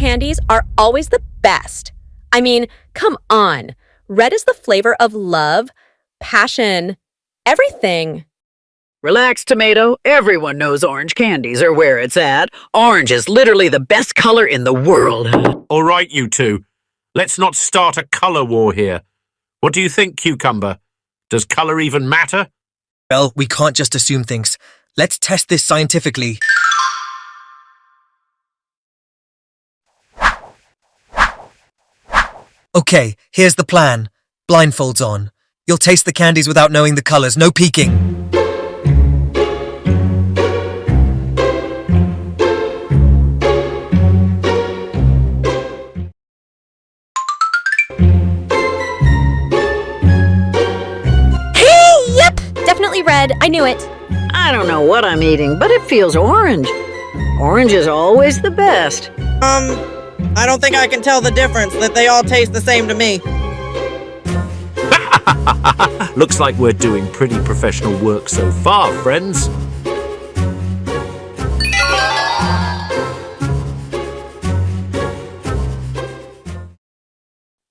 candies are always the best. I mean, come on. Red is the flavor of love, passion, everything. Relax, Tomato. Everyone knows orange candies are where it's at. Orange is literally the best color in the world. All right, you two. Let's not start a color war here. What do you think, Cucumber? Does color even matter? Well, we can't just assume things. Let's test this scientifically. Okay, here's the plan. Blindfolds on. You'll taste the candies without knowing the colors. No peeking. Definitely red. I knew it. I don't know what I'm eating, but it feels orange. Orange is always the best. I don't think I can tell the difference, that they all taste the same to me. Looks like we're doing pretty professional work so far, friends.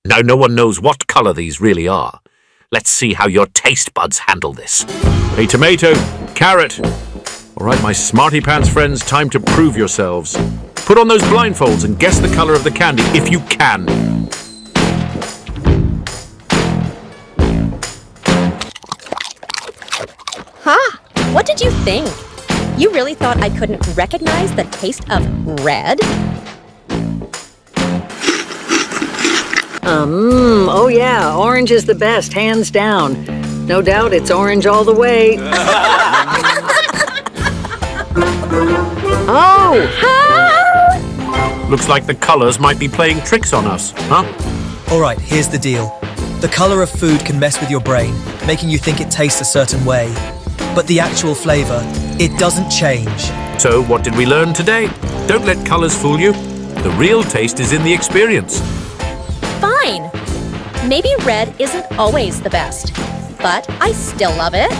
Now no one knows what color these really are. Let's see how your taste buds handle this. Hey, Tomato, Carrot. All right, my smarty pants friends, time to prove yourselves. Put on those blindfolds and guess the color of the candy, if you can. Huh? What did you think? You really thought I couldn't recognize the taste of red? Oh yeah, orange is the best, hands down. No doubt it's orange all the way. Oh! Looks like the colors might be playing tricks on us, huh? Alright, here's the deal. The color of food can mess with your brain, making you think it tastes a certain way. But the actual flavor, it doesn't change. So what did we learn today? Don't let colors fool you. The real taste is in the experience. Fine. Maybe red isn't always the best, but I still love it.